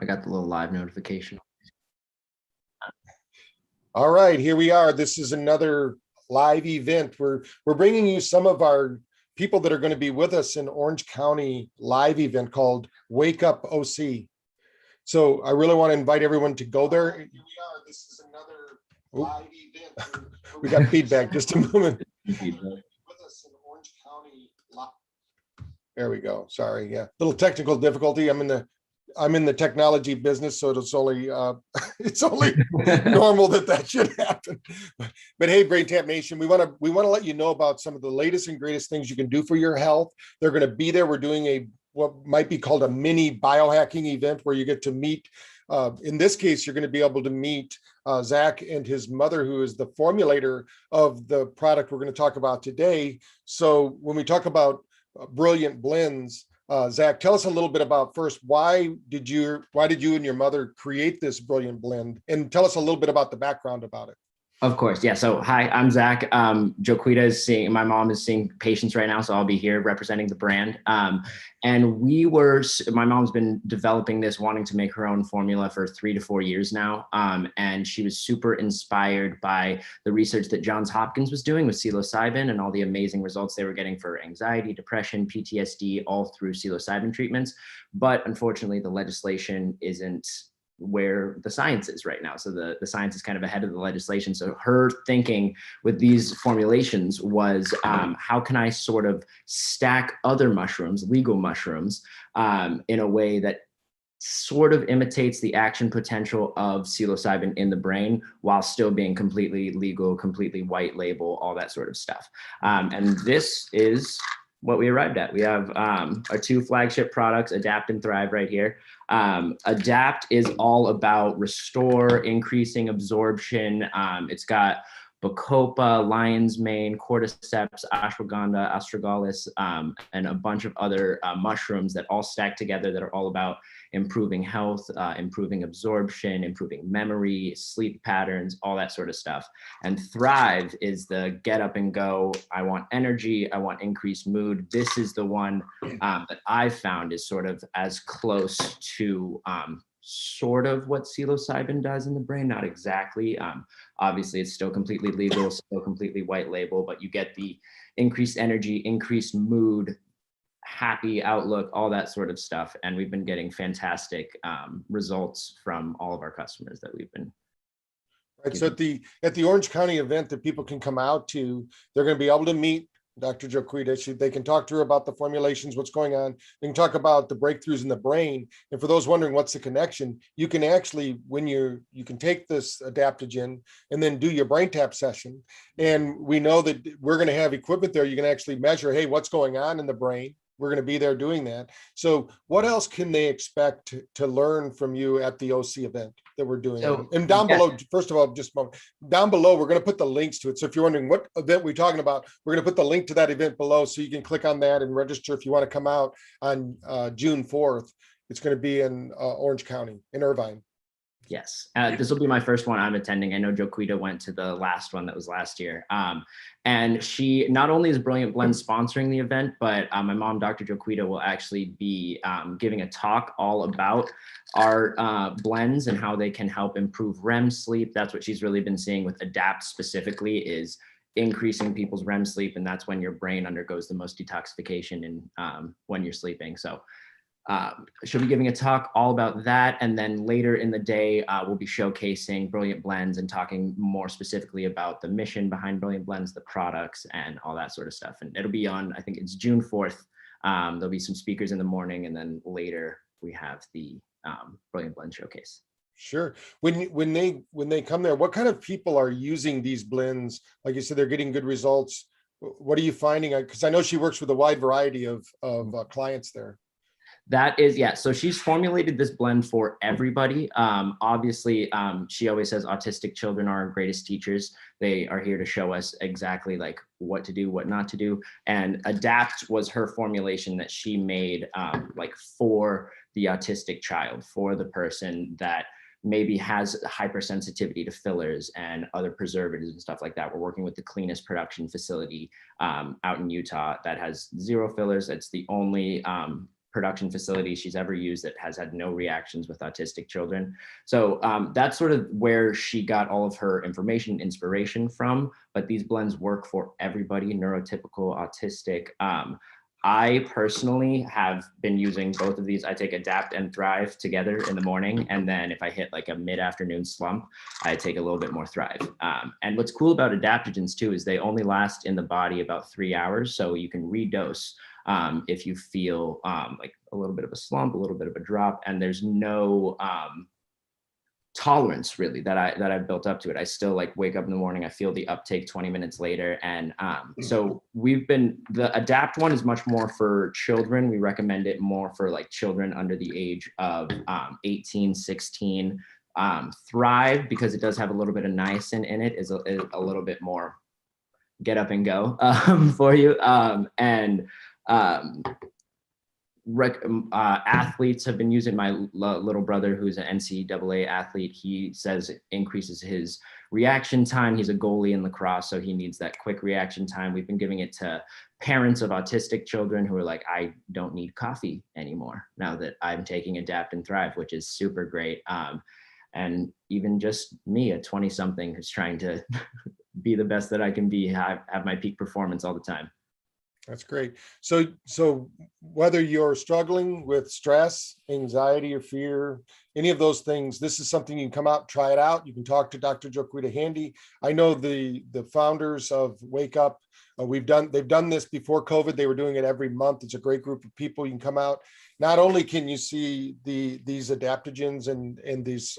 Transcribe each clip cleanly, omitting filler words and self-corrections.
I got the little live notification. All right, here we are. This is another live event. We're bringing you some of our people that are going to be with us in Orange County live event called Wake Up OC. So I really want to invite everyone to go there. Here we are. This is another live event. We got feedback. Just a moment. With us in Orange County. There we go. Sorry, yeah, little technical difficulty. I'm in the technology business, so it's only normal that should happen. But hey, BrainTap Nation, we want to let you know about some of the latest and greatest things you can do for your health. They're going to be there. We're doing what might be called a mini biohacking event where you get to meet. In this case, you're going to be able to meet Zach and his mother, who is the formulator of the product we're going to talk about today. So when we talk about brilliant blends, Zach, tell us a little bit about first, why did you and your mother create this brilliant blend, and tell us a little bit about the background about it. Of course. Yeah. So hi, I'm Zach. Joquita is my mom is seeing patients right now, so I'll be here representing the brand. And my mom's been developing this, wanting to make her own formula for 3 to 4 years now. And she was super inspired by the research that Johns Hopkins was doing with psilocybin and all the amazing results they were getting for anxiety, depression, PTSD, all through psilocybin treatments. But unfortunately, the legislation isn't where the science is right now. So the science is kind of ahead of the legislation. So her thinking with these formulations was, how can I sort of stack other mushrooms, legal mushrooms, in a way that sort of imitates the action potential of psilocybin in the brain while still being completely legal, completely white label, all that sort of stuff. And this is what we arrived at. We have our 2 flagship products, Adapt and Thrive, right here. Adapt is all about restore, increasing absorption. It's got bacopa, lion's mane, cordyceps, ashwagandha, astragalus, and a bunch of other mushrooms that all stack together that are all about improving health, improving absorption, improving memory, sleep patterns, all that sort of stuff. And Thrive is the get up and go. I want energy. I want increased mood. This is the one that I've found is sort of as close to sort of what psilocybin does in the brain, not exactly. Obviously, it's still completely legal, still completely white label, but you get the increased energy, increased mood, happy outlook, all that sort of stuff. And we've been getting fantastic results from all of our customers that we've been. Right. So at the Orange County event that people can come out to, they're going to be able to meet Dr. Joquita. They can talk to her about the formulations, what's going on. They can talk about the breakthroughs in the brain. And for those wondering what's the connection, you can actually, you can take this adaptogen and then do your BrainTap session. And we know that we're going to have equipment there. You can actually measure, hey, what's going on in the brain. We're going to be there doing that. So what else can they expect to learn from you at the OC event that we're doing? So, and down below, first of all, just a moment, down below, we're going to put the links to it. So if you're wondering what event we're talking about, we're going to put the link to that event below so you can click on that and register if you want to come out on June 4th. It's going to be in Orange County, in Irvine. Yes, this will be my first one I'm attending. I know Joquita went to the last one that was last year. And she not only is Brilliant Blend sponsoring the event, but my mom, Dr. Joquita, will actually be giving a talk all about our blends and how they can help improve REM sleep. That's what she's really been seeing with Adapt specifically, is increasing people's REM sleep. And that's when your brain undergoes the most detoxification in when you're sleeping. So she'll be giving a talk all about that. And then later in the day, we'll be showcasing Brilliant Blends and talking more specifically about the mission behind Brilliant Blends, the products, and all that sort of stuff. And it'll be on, I think it's June 4th. There'll be some speakers in the morning, and then later we have the Brilliant Blend showcase. Sure. When they come there, what kind of people are using these blends? Like you said, they're getting good results. What are you finding? Because I know she works with a wide variety of clients there. That is, yeah. So she's formulated this blend for everybody. Obviously, she always says autistic children are our greatest teachers. They are here to show us exactly like what to do, what not to do. And Adapt was her formulation that she made like for the autistic child, for the person that maybe has hypersensitivity to fillers and other preservatives and stuff like that. We're working with the cleanest production facility out in Utah that has 0 fillers. It's the only production facility she's ever used that has had no reactions with autistic children. So that's sort of where she got all of her information and inspiration from. But these blends work for everybody, neurotypical, autistic. I personally have been using both of these. I take Adapt and Thrive together in the morning. And then if I hit like a mid-afternoon slump, I take a little bit more Thrive. And what's cool about adaptogens too, is they only last in the body about 3 hours. So you can redose if you feel like a little bit of a slump, a little bit of a drop, and there's no tolerance really that I've built up to it. I still like wake up in the morning, I feel the uptake 20 minutes later. And so the Adapt one is much more for children. We recommend it more for like children under the age of 18, 16. Thrive, because it does have a little bit of niacin in it, is a little bit more get up and go for you. Athletes have been using. My little brother, who's an NCAA athlete, he says it increases his reaction time. He's a goalie in lacrosse, so he needs that quick reaction time. We've been giving it to parents of autistic children who are like, I don't need coffee anymore now that I'm taking Adapt and Thrive, which is super great. And even just me, a 20-something who's trying to be the best that I can be, have my peak performance all the time. That's great. So whether you're struggling with stress, anxiety, or fear, any of those things, this is something you can come out, try it out. You can talk to Dr. Joquita Handy. I know the founders of Wake Up. They've done this before COVID. They were doing it every month. It's a great group of people. You can come out. Not only can you see these adaptogens and this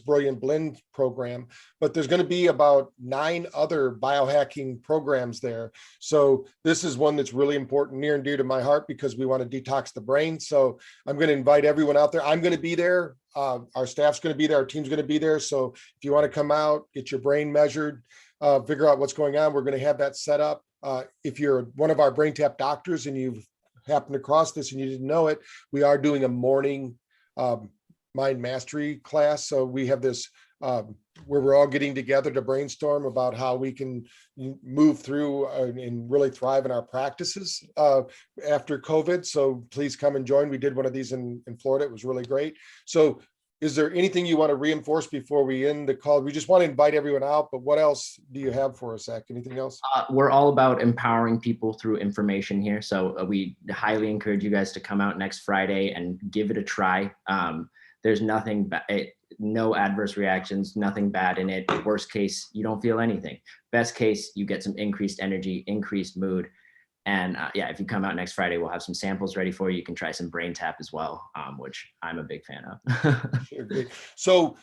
brilliant blend program, but there's going to be about 9 other biohacking programs there. So this is one that's really important, near and dear to my heart, because we want to detox the brain. So I'm going to invite everyone out there. I'm going to be there. Our staff's going to be there. Our team's going to be there. So if you want to come out, get your brain measured, figure out what's going on, we're going to have that set up. If you're one of our BrainTap doctors and you've happened across this and you didn't know it, we are doing a morning mind mastery class. So we have this where we're all getting together to brainstorm about how we can move through and really thrive in our practices after COVID. So please come and join. We did one of these in Florida. It was really great. So is there anything you want to reinforce before we end the call? We just want to invite everyone out, but what else do you have for us, Zach? Anything else? We're all about empowering people through information here. So we highly encourage you guys to come out next Friday and give it a try. There's nothing, no adverse reactions, nothing bad in it. Worst case, you don't feel anything. Best case, you get some increased energy, increased mood. And yeah, if you come out next Friday, we'll have some samples ready for you. You can try some BrainTap as well, which I'm a big fan of. So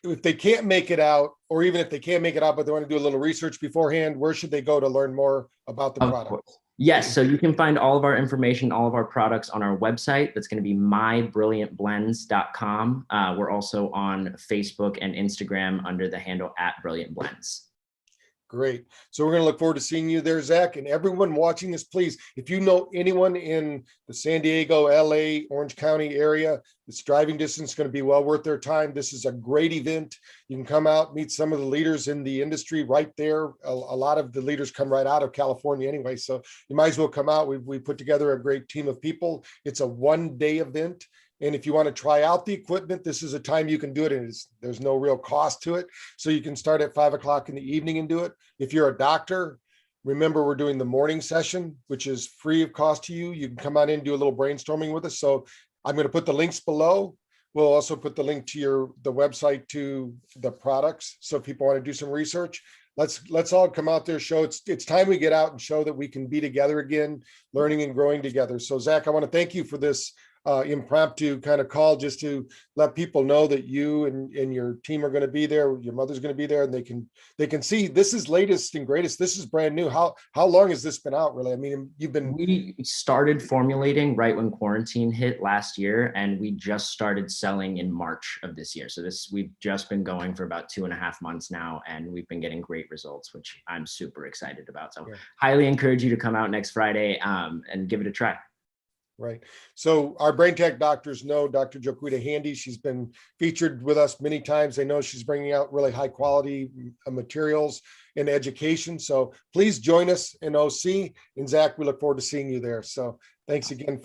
if they can't make it out, or even if they can't make it out, but they want to do a little research beforehand, where should they go to learn more about the product? Yes, so you can find all of our information, all of our products on our website. That's going to be mybrilliantblends.com. We're also on Facebook and Instagram under the handle @BrilliantBlends. Great. So we're going to look forward to seeing you there, Zach, and everyone watching this, please, if you know anyone in the San Diego, LA, Orange County area, it's driving distance, going to be well worth their time. This is a great event. You can come out, meet some of the leaders in the industry right there. A lot of the leaders come right out of California anyway, so you might as well come out. We put together a great team of people. It's a one-day event. And if you want to try out the equipment, this is a time you can do it, and there's no real cost to it. So you can start at 5 o'clock in the evening and do it. If you're a doctor, remember we're doing the morning session, which is free of cost to you. You can come on in and do a little brainstorming with us. So I'm going to put the links below. We'll also put the link to the website to the products. So if people want to do some research, let's all come out there, show it's time we get out and show that we can be together again, learning and growing together. So Zach, I want to thank you for this impromptu kind of call, just to let people know that you and your team are going to be there. Your mother's going to be there, and they can see this is latest and greatest. This is brand new. How long has this been out, really? I mean, we started formulating right when quarantine hit last year, and we just started selling in March of this year. So we've just been going for about 2.5 months now, and we've been getting great results, which I'm super excited about. So highly encourage you to come out next Friday and give it a try. Right. So our BrainTap doctors know Dr. Joquita Handy. She's been featured with us many times. They know she's bringing out really high quality materials and education. So please join us in OC. And Zach, we look forward to seeing you there. So thanks again.